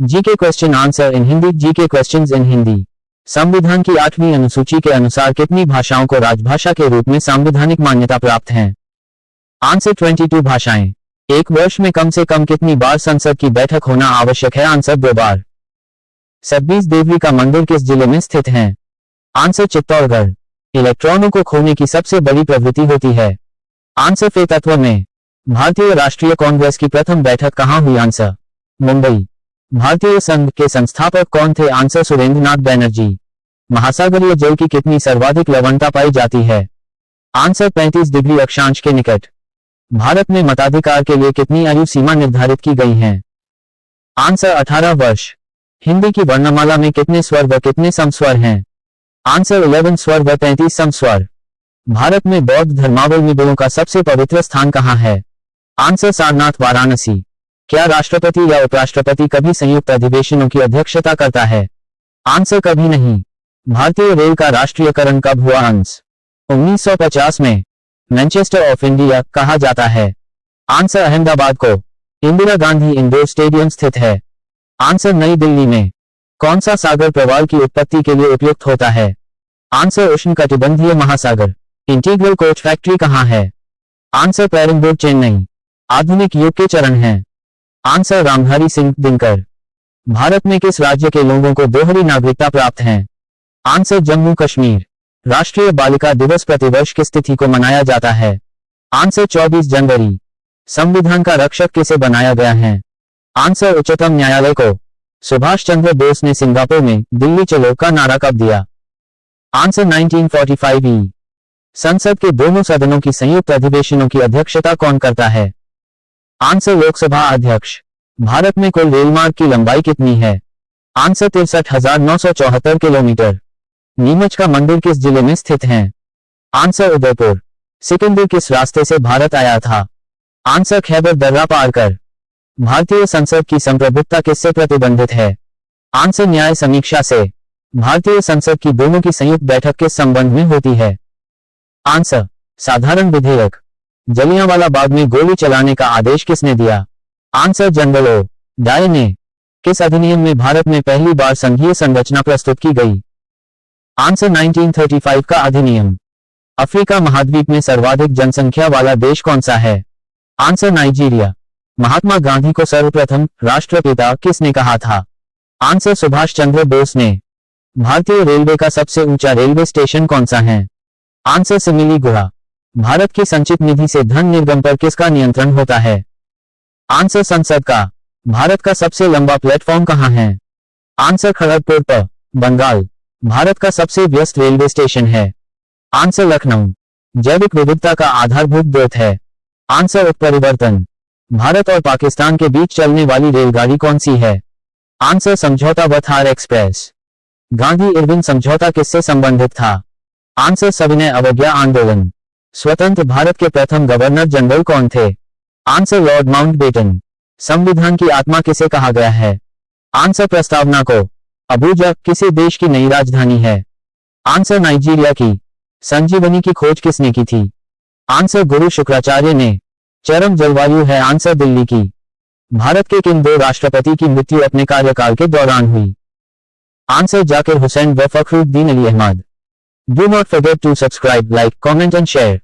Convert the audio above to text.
GK question answer in Hindi. GK questions in Hindi. संविधान की 8वीं अनुसूची के अनुसार कितनी भाषाओं को राजभाषा के रूप में संवैधानिक मान्यता प्राप्त है? आंसर 22 भाषाएं। एक वर्ष में कम से कम कितनी बार संसद की बैठक होना आवश्यक है? आंसर 2 बार। 26 देवरी का मंदिर किस जिले में स्थित है? आंसर चित्तौड़गढ़। इलेक्ट्रॉनों को खोने की सबसे बड़ी प्रवृत्ति होती है? आंसर fe तत्व में। भारतीय राष्ट्रीय कांग्रेस की प्रथम बैठक कहां हुई? आंसर मुंबई। भारतीय संघ के संस्थापक कौन थे? आंसर सुरेंद्रनाथ बैनर्जी। महासागरीय जल की कितनी सर्वाधिक लवणता पाई जाती है? आंसर 35 डिग्री अक्षांश के निकट। भारत में मताधिकार के लिए कितनी आयु सीमा निर्धारित की गई है? आंसर 18 वर्ष। हिंदी की वर्णमाला में कितने स्वर व कितने समस्वर हैं? आंसर 11 स्वर व 33 समस्वर। भारत में बौद्ध धर्मावलंबियों का सबसे पवित्र स्थान कहां है? आंसर सारनाथ वाराणसी। क्या राष्ट्रपति या उपराष्ट्रपति कभी संयुक्त अधिवेशनों की अध्यक्षता करता है? आंसर कभी नहीं। भारतीय रेल का राष्ट्रीयकरण कब हुआ? आंसर 1950 में। मैनचेस्टर ऑफ इंडिया कहा जाता है? आंसर अहमदाबाद को। इंदिरा गांधी इंडोर स्टेडियम स्थित है? आंसर नई दिल्ली में। कौन सा सागर प्रवाल की उत्पत्ति के लिए उपयुक्त होता है? आंसर उष्णकटिबंधीय महासागर। इंटीग्रल कोच फैक्ट्री कहां है? आंसर पेरम्बूर चेन्नई। आधुनिक युग के चरण हैं? आंसर रामधारी सिंह दिनकर। भारत में किस राज्य के लोगों को दोहरी नागरिकता प्राप्त है? आंसर जम्मू कश्मीर। राष्ट्रीय बालिका दिवस प्रतिवर्ष किस तिथि को मनाया जाता है? आंसर 24 जनवरी। संविधान का रक्षक किसे बनाया गया है? आंसर उच्चतम न्यायालय को। सुभाष चंद्र बोस ने सिंगापुर में दिल्ली चलो का नारा कब दिया? आंसर 1945 ई। संसद के दोनों सदनों की संयुक्त अधिवेशनों की अध्यक्षता कौन करता है? आंसर लोकसभा अध्यक्ष। भारत में कुल रेलमार्ग की लंबाई कितनी है? Answer 63,974 kilometre. नीमच का मंदिर किस जिले में स्थित है? आंसर उदयपुर। सिकंदर किस रास्ते से भारत आया था? आंसर खैबर दर्रा पार कर। भारतीय संसद की संप्रभुता किससे प्रतिबंधित है? आंसर न्याय समीक्षा से। भारतीय संसद की दोनों की संयुक्त बैठक किस संबंध में होती है? आंसर साधारण विधेयक। जलियांवाला बाग में गोली चलाने का आदेश किसने दिया? आंसर जनरल ओ डाय ने। किस अधिनियम में भारत में पहली बार संघीय संरचना प्रस्तुत की गई? आंसर 1935 का अधिनियम। अफ्रीका महाद्वीप में सर्वाधिक जनसंख्या वाला देश कौन सा है? Answer Nigeria. महात्मा गांधी को सर्वप्रथम राष्ट्रपिता किसने कहा था? आंसर सुभाष चंद्र बोस ने। भारतीय रेलवे का सबसे ऊंचा रेलवे स्टेशन कौन सा है? आंसर सिमिलीगुड़ा। भारत की संचित निधि से धन निर्गम पर किसका नियंत्रण होता है? आंसर संसद का। भारत का सबसे लंबा प्लेटफॉर्म कहां है? आंसर खड़गपुर पर बंगाल। भारत का सबसे व्यस्त रेलवे स्टेशन है? आंसर लखनऊ। जैविक विविधता का आधारभूत स्रोत है? आंसर उत्परिवर्तन। भारत और पाकिस्तान के बीच चलने वाली रेलगाड़ी कौन सी है? आंसर समझौता व थार एक्सप्रेस। गांधी इरविन समझौता किससे संबंधित था? आंसर सविनय अवज्ञा आंदोलन। स्वतंत्र भारत के प्रथम गवर्नर जनरल कौन थे? Answer Lord Mountbatten. संविधान की आत्मा किसे कहा गया है? आंसर प्रस्तावना को। अबुजा किसी देश की नई राजधानी है? आंसर नाइजीरिया की। संजीवनी की खोज किसने की थी? आंसर गुरु शुक्राचार्य ने। चरम जलवायु है? आंसर दिल्ली की। भारत के किन दो राष्ट्रपति की मृत्यु अपने कार्यकाल के दौरान हुई? आंसर जाकिर हुसैन व Fakhruddin Ali Ahmad. Do not forget to subscribe, like, comment and share.